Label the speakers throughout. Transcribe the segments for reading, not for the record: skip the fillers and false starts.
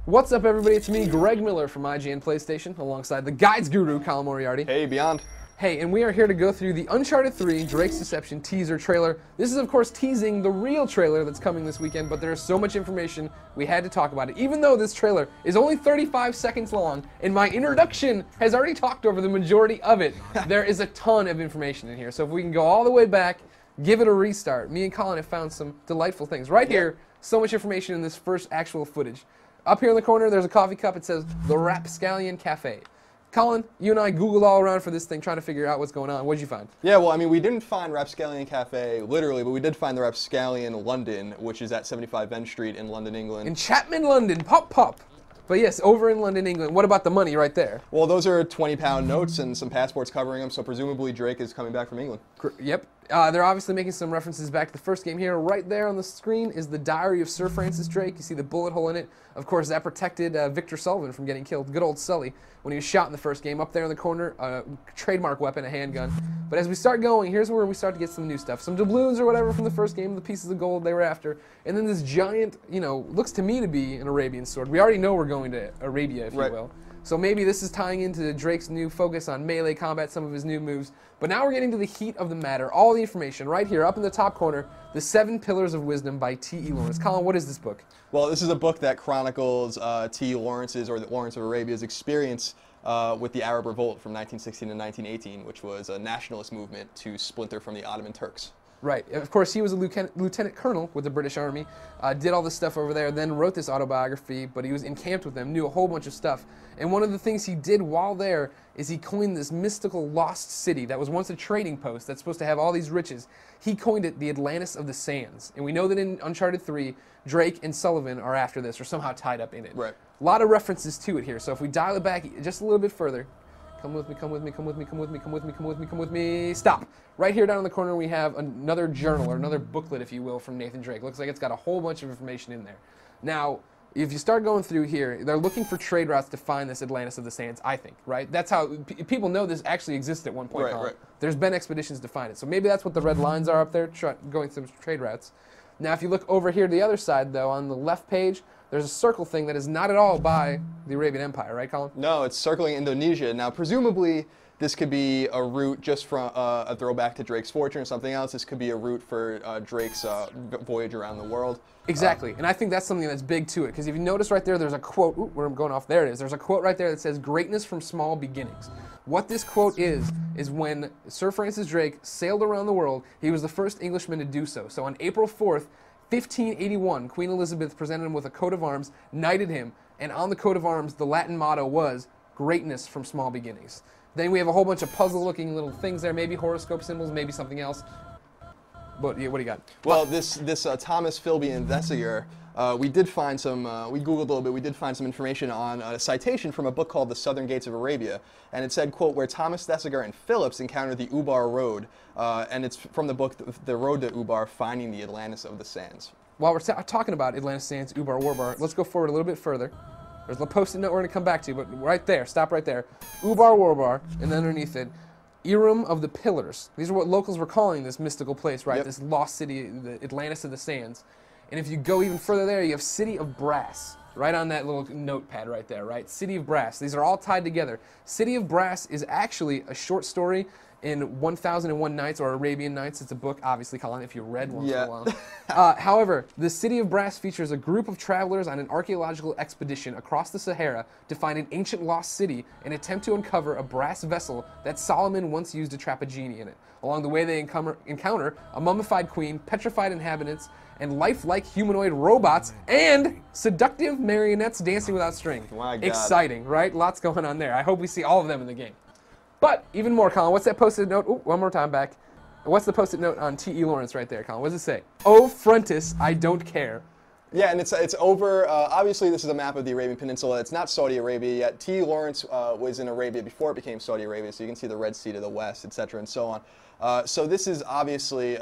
Speaker 1: What's up, everybody? It's me, Greg Miller from IGN PlayStation, alongside the guides guru, Colin Moriarty.
Speaker 2: Hey, Beyond.
Speaker 1: Hey, and we are here to go through the Uncharted 3 Drake's Deception teaser trailer. This is, of course, teasing the real trailer that's coming this weekend, but there is so much information we had to talk about it. Even though this trailer is only 35 seconds long, and my introduction has already talked over the majority of it, there is a ton of information in here. So if we can go all the way back, give it a restart. Me and Colin have found some delightful things. Right here, so much information in this first actual footage. Up here in the corner, there's a coffee cup. It says The Rapscallion Cafe. Colin, you and I Googled all around for this thing, trying to figure out what's going on. What did you find?
Speaker 2: Yeah, well, I mean, we didn't find Rapscallion Cafe, literally, but we did find the Rapscallion London, which is at 75 Venn Street in London, England.
Speaker 1: In Chapman, London. Pop, pop. But yes, over in London, England. What about the money right there?
Speaker 2: Well, those are 20-pound notes and some passports covering them, so presumably Drake is coming back from England.
Speaker 1: Yep. They're obviously making some references back to the first game here. Right there on the screen is the diary of Sir Francis Drake. You see the bullet hole in it. Of course, that protected Victor Sullivan from getting killed. Good old Sully when he was shot in the first game. Up there in the corner, a trademark weapon, a handgun. But as we start going, here's where we start to get some new stuff. Some doubloons or whatever from the first game, the pieces of gold they were after. And then this giant, looks to me to be an Arabian sword. We already know we're going to Arabia, if you will. So maybe this is tying into Drake's new focus on melee combat, some of his new moves. But now we're getting to the heat of the matter. All the information right here, up in the top corner, The 7 Pillars of Wisdom by T.E. Lawrence. Colin, what is this book?
Speaker 2: Well, this is a book that chronicles T.E. Lawrence's, or the Lawrence of Arabia's, experience with the Arab Revolt from 1916 to 1918, which was a nationalist movement to splinter from the Ottoman Turks.
Speaker 1: Right. Of course, he was a lieutenant colonel with the British Army, did all this stuff over there, then wrote this autobiography, but he was encamped with them, knew a whole bunch of stuff. And one of the things he did while there is he coined this mystical lost city that was once a trading post that's supposed to have all these riches. He coined it the Atlantis of the Sands. And we know that in Uncharted 3, Drake and Sullivan are after this, or somehow tied up in it.
Speaker 2: Right.
Speaker 1: A lot of references to it here, so if we dial it back just a little bit further, come with me, come with me, come with me, come with me, come with me, come with me, come with me. Stop. Right here down in the corner we have another journal, or another booklet, if you will, from Nathan Drake. Looks like it's got a whole bunch of information in there. Now, if you start going through here, they're looking for trade routes to find this Atlantis of the Sands, I think, right? That's how people know this actually exists at one point.
Speaker 2: Right.
Speaker 1: There's been expeditions to find it. So maybe that's what the red lines are up there, going through trade routes. Now, if you look over here to the other side, though, on the left page, there's a circle thing that is not at all by the Arabian Empire, right, Colin?
Speaker 2: No, it's circling Indonesia. Now, presumably, this could be a route just from a throwback to Drake's fortune or something else. This could be a route for Drake's voyage around the world.
Speaker 1: Exactly, and I think that's something that's big to it, because if you notice right there, there's a quote, where I'm going off, there it is. There's a quote right there that says, "Greatness from small beginnings." What this quote is when Sir Francis Drake sailed around the world, he was the first Englishman to do so. So on April 4th, 1581, Queen Elizabeth presented him with a coat of arms, knighted him, and on the coat of arms, the Latin motto was, "Greatness from small beginnings." Then we have a whole bunch of puzzle-looking little things there, maybe horoscope symbols, maybe something else. But yeah, what do you got?
Speaker 2: Well, this Thomas Philby investigator, we did find some, we Googled a little bit, we did find some information on a citation from a book called The Southern Gates of Arabia, and it said, quote, where Thomas Thesiger and Phillips encountered the Ubar Road, and it's from the book The Road to Ubar, Finding the Atlantis of the Sands.
Speaker 1: While we're talking about Atlantis Sands, Ubar, Warbar, let's go forward a little bit further. There's a post-it note we're going to come back to, but right there, stop right there. Ubar, Warbar, and then underneath it, Iram of the Pillars. These are what locals were calling this mystical place, right? Yep. This lost city, the Atlantis of the Sands. And if you go even further there, you have City of Brass, right on that little notepad right there, right? City of Brass. These are all tied together. City of Brass is actually a short story in 1001 Nights, or Arabian Nights. It's a book, obviously, Colin, if you read once in a while. However, the City of Brass features a group of travelers on an archaeological expedition across the Sahara to find an ancient lost city and attempt to uncover a brass vessel that Solomon once used to trap a genie in it. Along the way, they encounter a mummified queen, petrified inhabitants, and lifelike humanoid robots, and seductive marionettes dancing without string.
Speaker 2: My God.
Speaker 1: Exciting, right? Lots going on there. I hope we see all of them in the game. But even more, Colin, what's that post-it note? Ooh, one more time back. What's the post-it note on T.E. Lawrence right there, Colin? What does it say? "Oh, Frontis, I don't care."
Speaker 2: Yeah, and it's over, obviously this is a map of the Arabian Peninsula. It's not Saudi Arabia yet. T.E. Lawrence was in Arabia before it became Saudi Arabia, so you can see the Red Sea to the west, etc., and so on. So this is obviously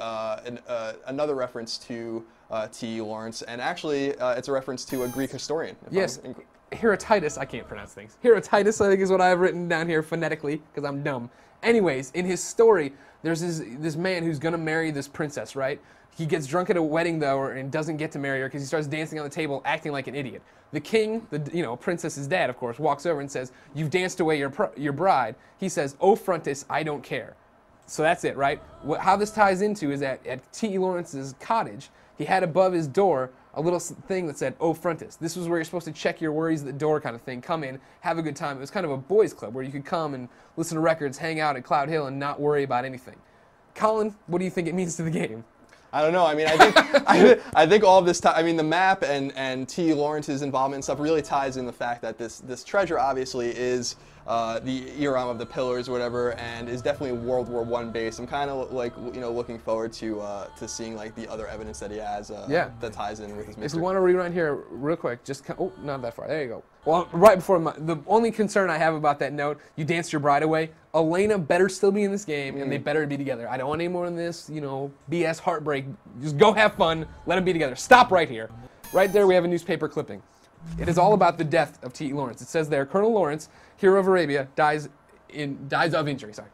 Speaker 2: another reference to T.E. Lawrence, and actually it's a reference to a Greek historian.
Speaker 1: Yes. Herodotus, I can't pronounce things. Herodotus, I think, is what I have written down here phonetically, because I'm dumb. Anyways, in his story, there's this man who's gonna marry this princess, right? He gets drunk at a wedding though, and doesn't get to marry her because he starts dancing on the table, acting like an idiot. The king, princess's dad, of course, walks over and says, "You've danced away your bride." He says, "Oh, Frontis, I don't care." So that's it, right? How this ties into is that at T.E. Lawrence's cottage, he had above his door a little thing that said, "Oh, Frontis." This was where you're supposed to check your worries at the door kind of thing. Come in, have a good time. It was kind of a boys' club where you could come and listen to records, hang out at Cloud Hill, and not worry about anything. Colin, what do you think it means to the game?
Speaker 2: I don't know. I mean, I think I think all of this. I mean, the map and T. Lawrence's involvement and stuff really ties in the fact that this treasure obviously is the Iram of the Pillars or whatever, and is definitely World War I based. I'm kind of like looking forward to seeing like the other evidence that he has that ties in with his mystery.
Speaker 1: If we want to rewind here real quick, not that far. There you go. Well, right before the only concern I have about that note, you danced your bride away. Elena better still be in this game, and they better be together. I don't want any more in this, BS heartbreak. Just go have fun. Let them be together. Stop right here. Right there, we have a newspaper clipping. It is all about the death of T.E. Lawrence. It says there, Colonel Lawrence, hero of Arabia, dies of injury. Sorry.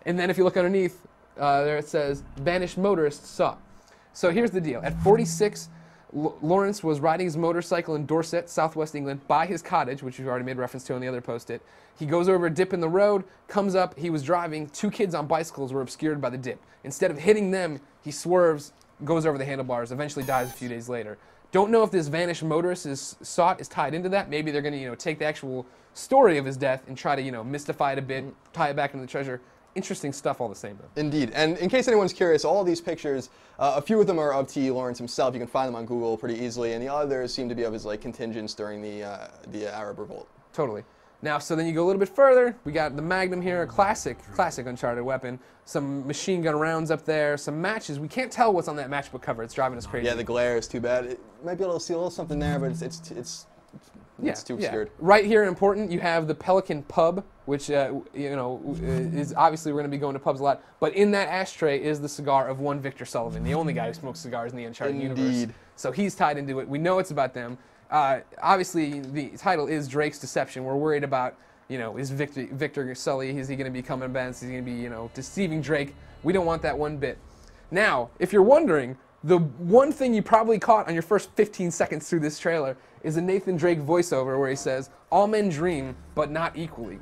Speaker 1: And then if you look underneath, there it says, vanished motorist sought. So here's the deal. At 46, Lawrence was riding his motorcycle in Dorset, southwest England, by his cottage, which we've already made reference to on the other post-it. He goes over a dip in the road, comes up, he was driving, 2 kids on bicycles were obscured by the dip. Instead of hitting them, he swerves, goes over the handlebars, eventually dies a few days later. Don't know if this vanished motorist is tied into that. Maybe they're going to, take the actual story of his death and try to, mystify it a bit, tie it back into the treasure. Interesting stuff all the same, though. Indeed.
Speaker 2: And in case anyone's curious, all of these pictures, a few of them are of T.E. Lawrence himself. You can find them on Google pretty easily, and the others seem to be of his contingents during the Arab Revolt.
Speaker 1: Totally. Now, so then you go a little bit further. We got the Magnum here, a classic Uncharted weapon. Some machine gun rounds up there, some matches. We can't tell what's on that matchbook cover. It's driving us crazy.
Speaker 2: Yeah, the glare is too bad. It might be able to see a little something there, but it's too obscured.
Speaker 1: Right here, important, you have the Pelican Pub, which is obviously we're going to be going to pubs a lot. But in that ashtray is the cigar of one Victor Sullivan, the only guy who smokes cigars in the Uncharted universe. So he's tied into it. We know it's about them. Obviously, the title is Drake's Deception. We're worried about, is Victor Sully, is he going to be coming back? Is he going to be, deceiving Drake? We don't want that one bit. Now, if you're wondering, the one thing you probably caught on your first 15 seconds through this trailer is a Nathan Drake voiceover where he says, "All men dream, but not equally."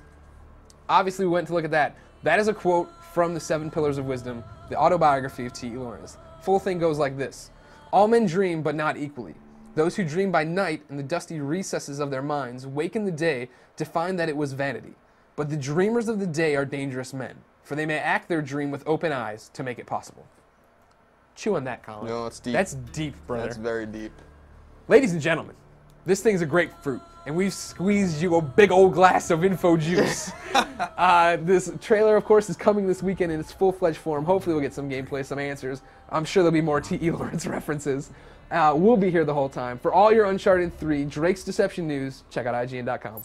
Speaker 1: Obviously, we went to look at that. That is a quote from the 7 Pillars of Wisdom, the autobiography of T.E. Lawrence. Full thing goes like this. All men dream, but not equally. Those who dream by night in the dusty recesses of their minds wake in the day to find that it was vanity. But the dreamers of the day are dangerous men, for they may act their dream with open eyes to make it possible. Chew on that, Colin.
Speaker 2: No, it's deep.
Speaker 1: That's deep, brother.
Speaker 2: That's very deep.
Speaker 1: Ladies and gentlemen, this thing's a grapefruit, and we've squeezed you a big old glass of info juice. This trailer, of course, is coming this weekend in its full-fledged form. Hopefully we'll get some gameplay, some answers. I'm sure there'll be more T.E. Lawrence references. We'll be here the whole time. For all your Uncharted 3 Drake's Deception news, check out IGN.com.